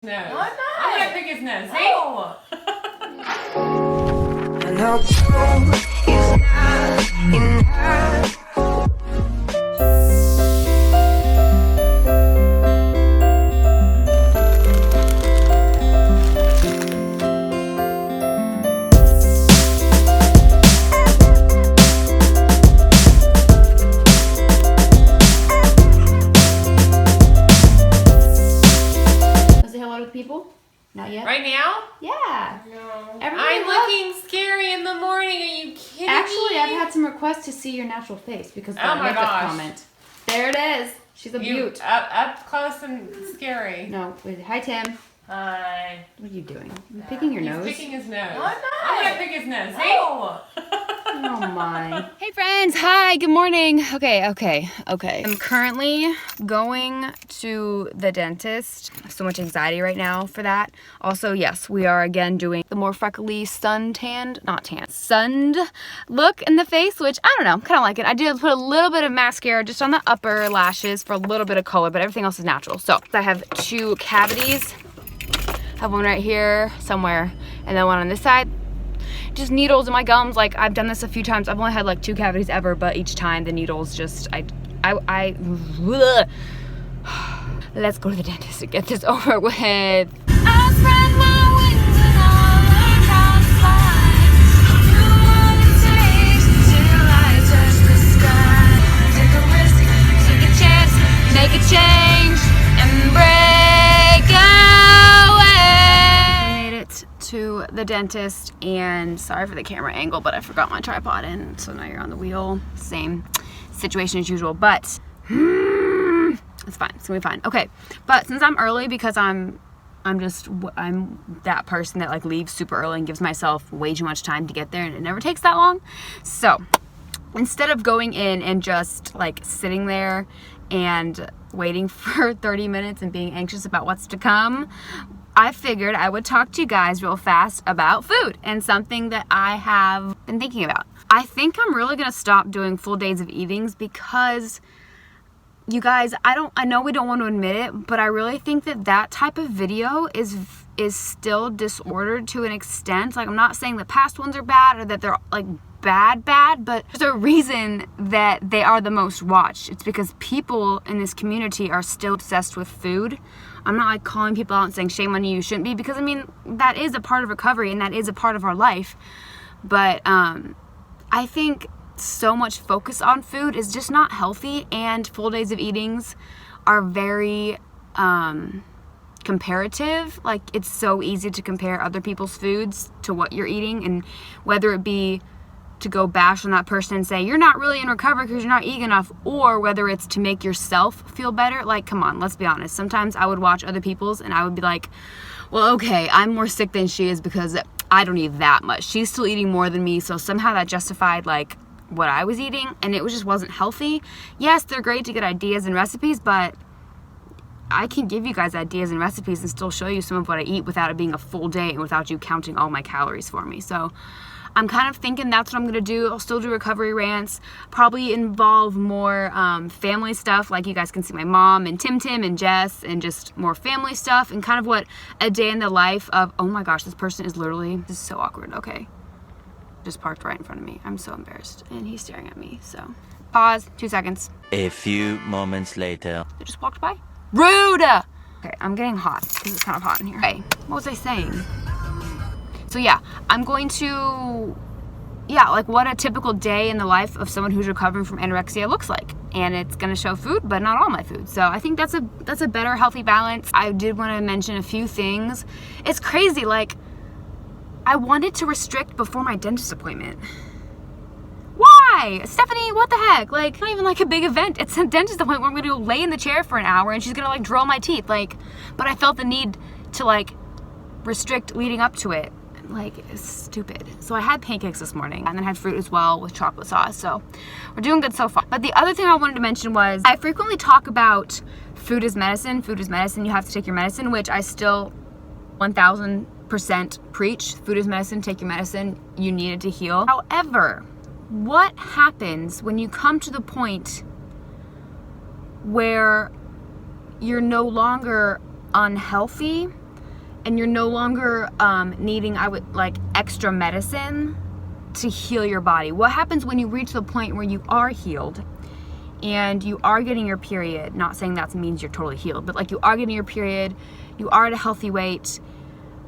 nose. No, I'm not. I'm gonna pick his nose. See? No. I know truth is not enough. Say hello to the people? Not yet? Right now? Yeah. No. Everybody I'm loves- looking scary in the morning. Are you kidding Actually, me? I've had some requests to see your natural face because of Oh the my makeup gosh. comment. There it is. She's a You beaut. up close and scary. No, wait. Hi, Tim. Hi. What are you doing? You're picking your He's nose? picking his nose. No, I'm not. I'm gonna pick his nose. See? No. Oh my. Hey friends, hi, good morning. Okay. I'm currently going to the dentist. I have so much anxiety right now for that. Also, yes, we are again doing the more freckly sunned look in the face, which I don't know, kind of like it. I did put a little bit of mascara just on the upper lashes for a little bit of color, but everything else is natural. So I have two cavities. I have one right here somewhere, and then one on this side. Just needles in my gums. Like, I've done this a few times. I've only had like 2 cavities ever, but each time the needles just, let's go to the dentist to get this over with. I spread my wings and I learned how to fly. Do what it takes till I touch the sky. Take a risk, take a chance, make a change, and break away. I made it to the dentist, and sorry for the camera angle, but I forgot my tripod in, so now you're on the wheel. Same situation as usual, but it's fine. It's gonna be fine. Okay, but since I'm early, because I'm that person that like leaves super early and gives myself way too much time to get there, and it never takes that long. So instead of going in and just like sitting there and waiting for 30 minutes and being anxious about what's to come, I figured I would talk to you guys real fast about food and something that I have been thinking about. I think I'm really gonna stop doing full days of eatings because, you guys, I know we don't want to admit it, but I really think that type of video is still disordered to an extent. Like, I'm not saying the past ones are bad or that they're like bad, but there's a reason that they are the most watched. It's because people in this community are still obsessed with food. I'm not like calling people out and saying shame on you, you shouldn't be, because I mean, that is a part of recovery and that is a part of our life. But I think so much focus on food is just not healthy, and full days of eatings are very comparative. Like, it's so easy to compare other people's foods to what you're eating, and whether it be to go bash on that person and say you're not really in recovery because you're not eating enough, or whether it's to make yourself feel better. Like, come on, let's be honest. Sometimes I would watch other people's and I would be like, well, okay, I'm more sick than she is because I don't eat that much. She's still eating more than me, so somehow that justified like what I was eating, and it just wasn't healthy. Yes, they're great to get ideas and recipes, but I can give you guys ideas and recipes and still show you some of what I eat without it being a full day and without you counting all my calories for me. So I'm kind of thinking that's what I'm gonna do. I'll still do recovery rants, probably involve more family stuff, like you guys can see my mom and Tim and Jess, and just more family stuff, and kind of what a day in the life of, oh my gosh, this person is literally, this is so awkward, okay. Just parked right in front of me. I'm so embarrassed, and he's staring at me, so. Pause, 2 seconds. A few moments later. They just walked by. Rude! Okay, I'm getting hot, because it's kind of hot in here. Okay, what was I saying? So yeah, I'm going to, like what a typical day in the life of someone who's recovering from anorexia looks like. And it's gonna show food, but not all my food. So I think that's a better, healthy balance. I did want to mention a few things. It's crazy, like, I wanted to restrict before my dentist appointment. Why? Stephanie, what the heck? Like, not even like a big event. It's a dentist appointment where I'm gonna go lay in the chair for an hour and she's gonna like drill my teeth. Like, but I felt the need to like restrict leading up to it. Like, it's stupid. So I had pancakes this morning and then had fruit as well with chocolate sauce. So we're doing good so far. But the other thing I wanted to mention was I frequently talk about food is medicine. Food is medicine. You have to take your medicine, which I still 1000% preach. Food is medicine. Take your medicine. You need it to heal. However, what happens when you come to the point where you're no longer unhealthy and you're no longer needing extra medicine to heal your body. What happens when you reach the point where you are healed and you are getting your period? Not saying that means you're totally healed, but like you are getting your period, you are at a healthy weight.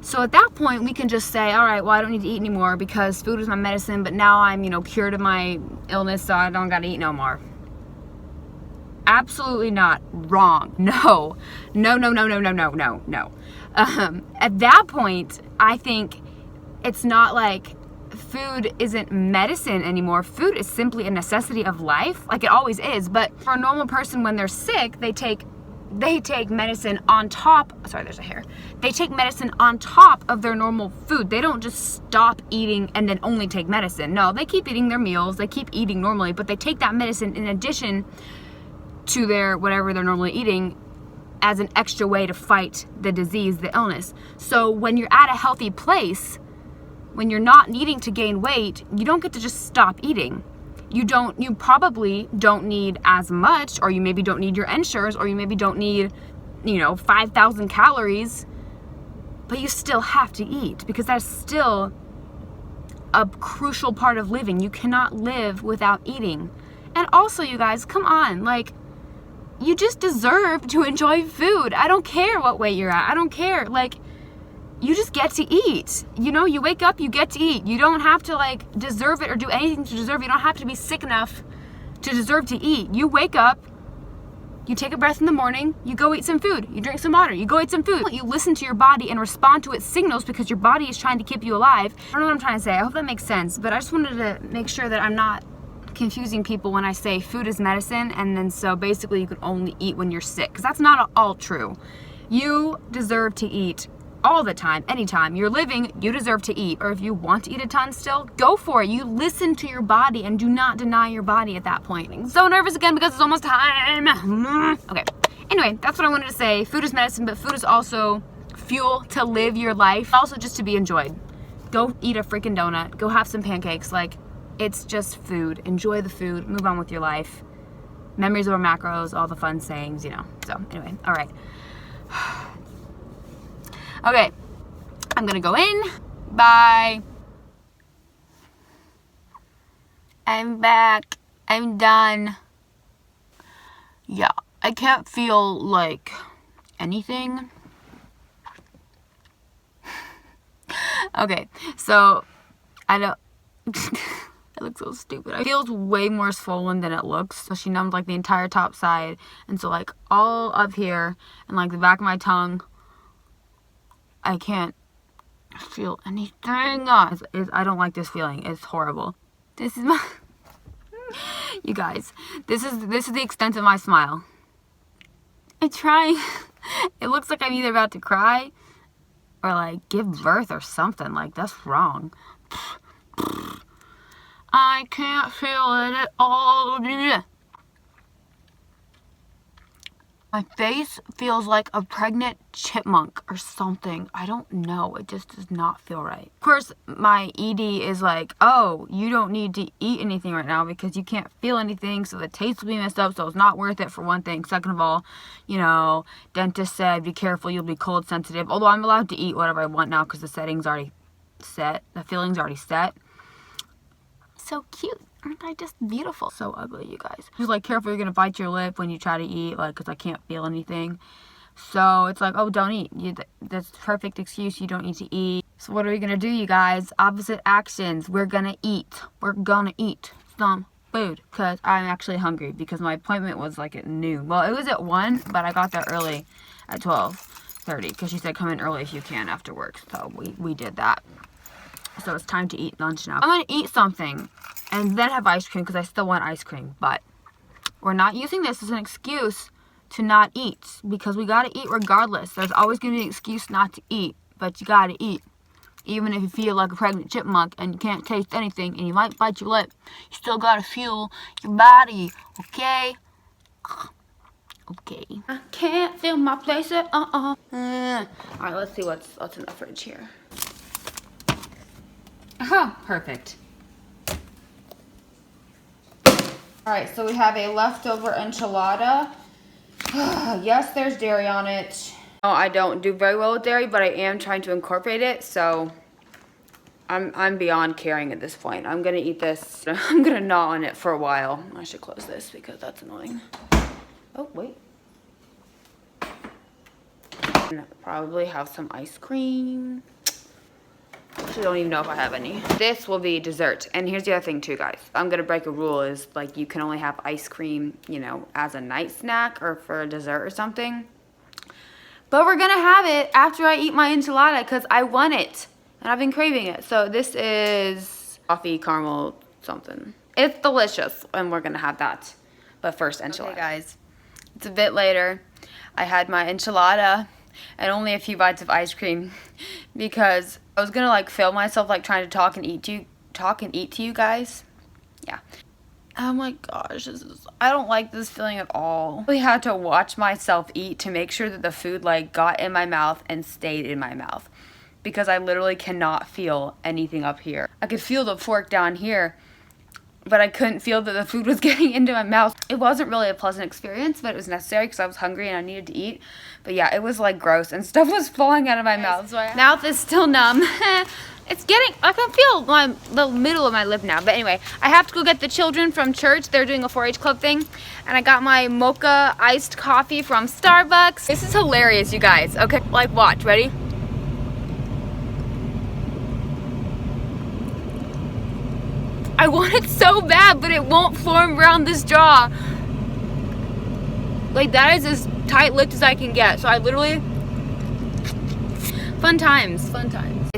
So at that point, we can just say, all right, well, I don't need to eat anymore because food is my medicine, but now I'm, cured of my illness, so I don't gotta eat no more. Absolutely not. Wrong. No. No. At that point, I think it's not like food isn't medicine anymore. Food is simply a necessity of life, like it always is. But for a normal person, when they're sick, they take medicine on top. Sorry, there's a hair. They take medicine on top of their normal food. They don't just stop eating and then only take medicine. No, they keep eating their meals. They keep eating normally, but they take that medicine in addition to their whatever they're normally eating as an extra way to fight the disease, the illness. So when you're at a healthy place, when you're not needing to gain weight, you don't get to just stop eating. You probably don't need as much, or you maybe don't need your ensures, or you maybe don't need, 5,000 calories, but you still have to eat because that's still a crucial part of living. You cannot live without eating. And also, you guys, come on, you just deserve to enjoy food. I don't care what weight you're at. I don't care. You just get to eat. You wake up, you get to eat. You don't have to deserve it or do anything to deserve it. You don't have to be sick enough to deserve to eat. You wake up, you take a breath in the morning, you go eat some food. You drink some water, you go eat some food. You listen to your body and respond to its signals because your body is trying to keep you alive. I don't know what I'm trying to say. I hope that makes sense, but I just wanted to make sure that I'm not confusing people when I say food is medicine, and then so basically you can only eat when you're sick, because that's not all true. You deserve to eat all the time, anytime you're living. You deserve to eat, or if you want to eat a ton still, go for it. You listen to your body and do not deny your body at that point. I'm so nervous again because it's almost time. Okay, anyway, that's what I wanted to say. Food is medicine, but food is also fuel to live your life, also just to be enjoyed. Go eat a freaking donut, go have some pancakes. It's just food. Enjoy the food, move on with your life. Memories over macros, all the fun sayings, So anyway, all right. Okay, I'm gonna go in. Bye. I'm back. I'm done. Yeah, I can't feel anything. Okay, so I don't. It looks so stupid. It feels way more swollen than it looks. So she numbed the entire top side. And so all up here and the back of my tongue, I can't feel anything. I don't like this feeling. It's horrible. This is my... You guys, this is the extent of my smile. I'm trying. It looks like I'm either about to cry or give birth or something. That's wrong. I can't feel it at all. My face feels like a pregnant chipmunk or something. I don't know. It just does not feel right. Of course, my ED is oh, you don't need to eat anything right now because you can't feel anything, so the taste will be messed up, so it's not worth it for one thing. Second of all, dentist said be careful, you'll be cold sensitive. Although I'm allowed to eat whatever I want now because the setting's already set. The filling's already set. So cute. Aren't I just beautiful? So ugly, you guys. She's careful, you're gonna bite your lip when you try to eat, because I can't feel anything. So it's oh, don't eat. That's the perfect excuse. You don't need to eat. So what are we gonna do, you guys? Opposite actions. We're gonna eat. We're gonna eat some food because I'm actually hungry because my appointment was at noon. Well, it was at 1, but I got there early at 12:30 because she said come in early if you can after work. So we did that. So it's time to eat lunch now. I'm gonna eat something and then have ice cream because I still want ice cream. But we're not using this as an excuse to not eat because we gotta eat regardless. There's always gonna be an excuse not to eat, but you gotta eat. Even if you feel like a pregnant chipmunk and you can't taste anything and you might bite your lip, you still gotta fuel your body, okay? Okay. I can't feel my place at all. Alright, let's see what's in the fridge here. Oh, perfect. Alright, so we have a leftover enchilada. Yes, there's dairy on it. I don't do very well with dairy, but I am trying to incorporate it, so I'm beyond caring at this point. I'm gonna eat this. I'm gonna gnaw on it for a while. I should close this because that's annoying. Oh, wait. Probably have some ice cream. Actually, don't even know if I have any. This will be dessert. And here's the other thing too, guys. I'm gonna break a rule is like you can only have ice cream, you know, as a night snack or for a dessert or something. But we're gonna have it after I eat my enchilada because I want it. And I've been craving it. So this is coffee caramel something. It's delicious and we're gonna have that. But first, enchilada. Okay, guys, it's a bit later. I had my enchilada and only a few bites of ice cream because I was gonna like film myself like trying to talk and eat to you guys. Yeah. Oh my gosh, I don't like this feeling at all. I really had to watch myself eat to make sure that the food like got in my mouth and stayed in my mouth because I literally cannot feel anything up here. I could feel the fork down here, but I couldn't feel that the food was getting into my mouth. It wasn't really a pleasant experience, but it was necessary because I was hungry and I needed to eat. But yeah, it was like gross and stuff was falling out of my mouth. So mouth is still numb. It's getting, I can feel the middle of my lip now. But anyway, I have to go get the children from church. They're doing a 4-H club thing. And I got my mocha iced coffee from Starbucks. This is hilarious, you guys. Okay, like watch, ready? I want it so bad, but it won't form around this jaw. Like, that is as tight-lipped as I can get. So I literally, fun times.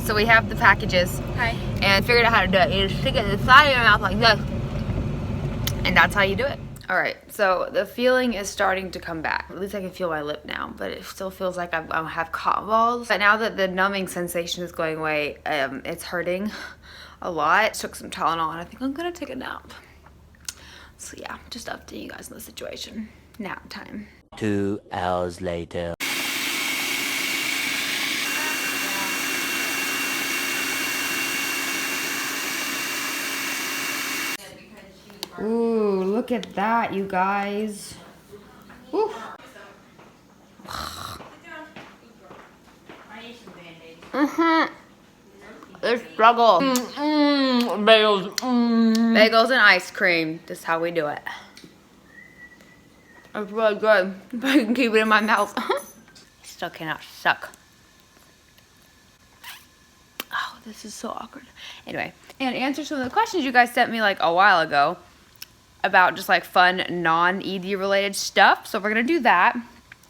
So we have the packages. Hi. And figured out how to do it. You just stick it in the side of your mouth like this. And that's how you do it. All right, so the feeling is starting to come back. At least I can feel my lip now, but it still feels like I have cotton balls. But now that the numbing sensation is going away, it's hurting a lot. Took some Tylenol and I think I'm gonna take a nap. So yeah, just updating you guys on the situation. Nap time. 2 hours later. Ooh, look at that, you guys. Ooh. The struggle. Bagels. Bagels and ice cream. This is how we do it. It's really good. If I can keep it in my mouth. Still cannot suck. Oh, this is so awkward. Anyway, and answer some of the questions you guys sent me like a while ago about just like fun non-ED related stuff. So we're gonna do that.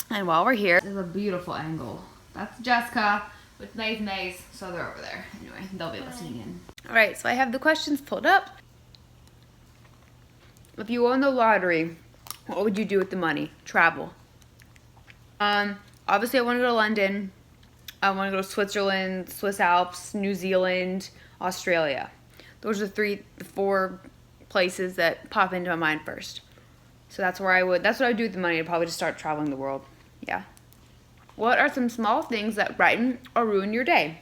And while we're here, this is a beautiful angle. That's Jessica with Maze. So they're over there. Anyway, they'll be listening in. All right, so I have the questions pulled up. If you won the lottery, what would you do with the money? Travel. Obviously I want to go to London. I want to go to Switzerland, Swiss Alps, New Zealand, Australia. Those are the 4 places that pop into my mind first. So that's what I would do with the money. I'd probably just start traveling the world. Yeah. What are some small things that brighten or ruin your day?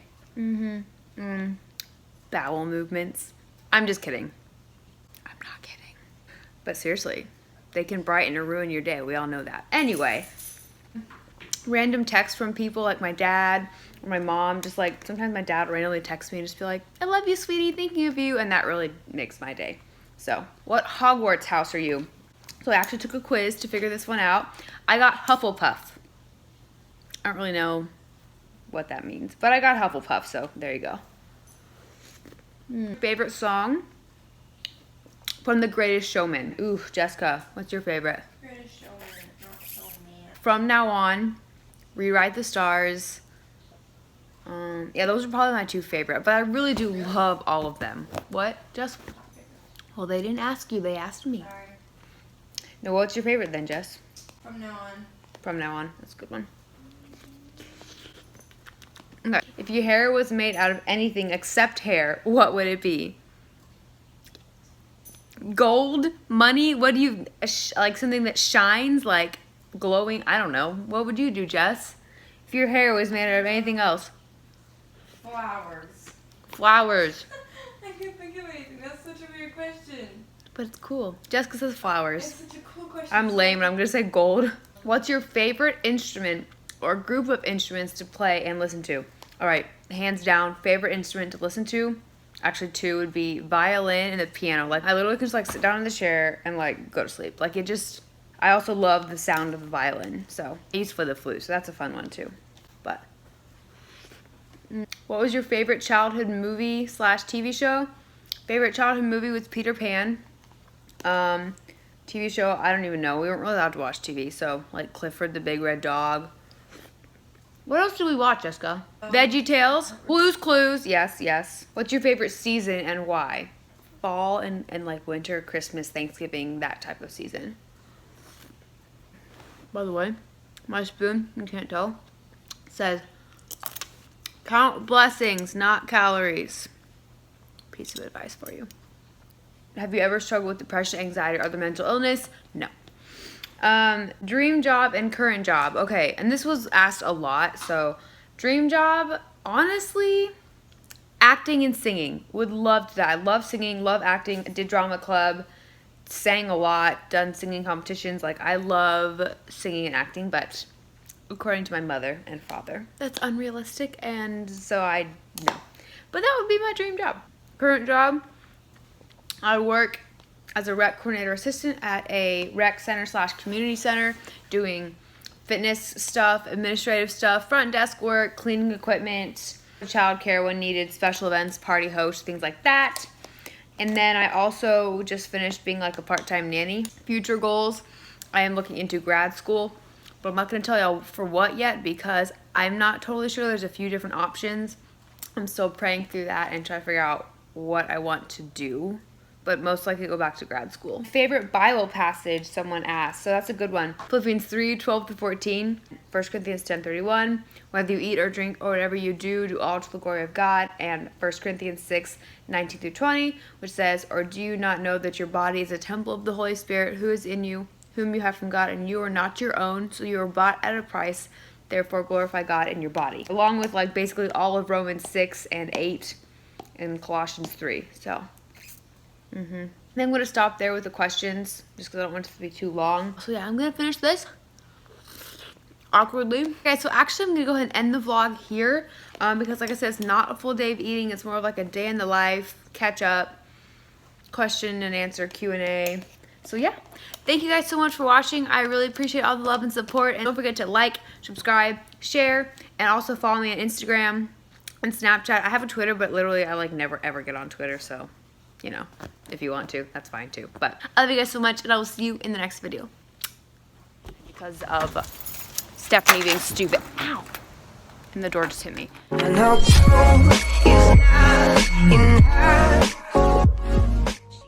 Bowel movements. I'm just kidding. I'm not kidding. But seriously, they can brighten or ruin your day. We all know that. Anyway, random texts from people like my dad or my mom. Just like sometimes my dad will randomly text me and just be like, I love you, sweetie, thinking of you. And that really makes my day. So, what Hogwarts house are you? So I actually took a quiz to figure this one out. I got Hufflepuff. I don't really know what that means, but I got Hufflepuff, so there you go. Favorite song? From The Greatest Showman. Ooh, Jessica, what's your favorite? Greatest Showman, not Showman. From Now On, Rewrite the Stars. Yeah, those are probably my 2 favorite, but I really do love all of them. What? Jess? Well, they didn't ask you, they asked me. Sorry. No, what's your favorite then, Jess? From Now On. From Now On, that's a good one. Okay. If your hair was made out of anything except hair, what would it be? Gold? Money? What do you, like something that shines, like glowing? I don't know. What would you do, Jess? If your hair was made out of anything else? Flowers. Flowers. I can't think of anything. That's such a weird question. But it's cool. Jessica says flowers. It's such a cool question. I'm lame and I'm gonna say gold. What's your favorite instrument or group of instruments to play and listen to. All right, hands down, favorite instrument to listen to. Actually, 2 would be violin and the piano. Like, I literally could just like sit down in the chair and like go to sleep. Like, it just, I also love the sound of the violin. So I used for the flute, so that's a fun one too. But what was your favorite childhood movie / TV show? Favorite childhood movie was Peter Pan. TV show, I don't even know. We weren't really allowed to watch TV, so like Clifford the Big Red Dog. What else did we watch, Jessica? Veggie Tales? Blue's Clues. Yes, yes. What's your favorite season and why? Fall and like winter, Christmas, Thanksgiving, that type of season. By the way, my spoon, you can't tell, says, count blessings, not calories. Piece of advice for you. Have you ever struggled with depression, anxiety, or other mental illness? No. Dream job and current job. Okay, and this was asked a lot. So, dream job, honestly, acting and singing. Would love to that. I love singing, love acting. I did drama club, sang a lot, done singing competitions. Like, I love singing and acting, but according to my mother and father, that's unrealistic, and so no. But that would be my dream job. Current job, I work as a rec coordinator assistant at a rec center / community center, doing fitness stuff, administrative stuff, front desk work, cleaning equipment, childcare when needed, special events, party host, things like that. And then I also just finished being like a part-time nanny. Future goals, I am looking into grad school, but I'm not going to tell y'all for what yet because I'm not totally sure. There's a few different options. I'm still praying through that and trying to figure out what I want to do, but most likely go back to grad school. Favorite Bible passage, someone asked. So that's a good one. Philippians 3:12-14, 1 Corinthians 10:31. Whether you eat or drink or whatever you do, do all to the glory of God. And 1 Corinthians 6:19-20, which says, or do you not know that your body is a temple of the Holy Spirit who is in you, whom you have from God, and you are not your own, so you are bought at a price. Therefore glorify God in your body. Along with like basically all of Romans 6 and 8 and Colossians 3. So then I'm going to stop there with the questions just because I don't want it to be too long. So yeah, I'm going to finish this awkwardly. Okay, so actually I'm going to go ahead and end the vlog here because like I said, it's not a full day of eating. It's more of like a day in the life, catch up, question and answer, Q&A. So yeah, thank you guys so much for watching. I really appreciate all the love and support. And don't forget to like, subscribe, share, and also follow me on Instagram and Snapchat. I have a Twitter, but literally I like never ever get on Twitter, so you know, if you want to, that's fine too. But I love you guys so much, and I will see you in the next video. Because of Stephanie being stupid. Ow! And the door just hit me. And I'll go if not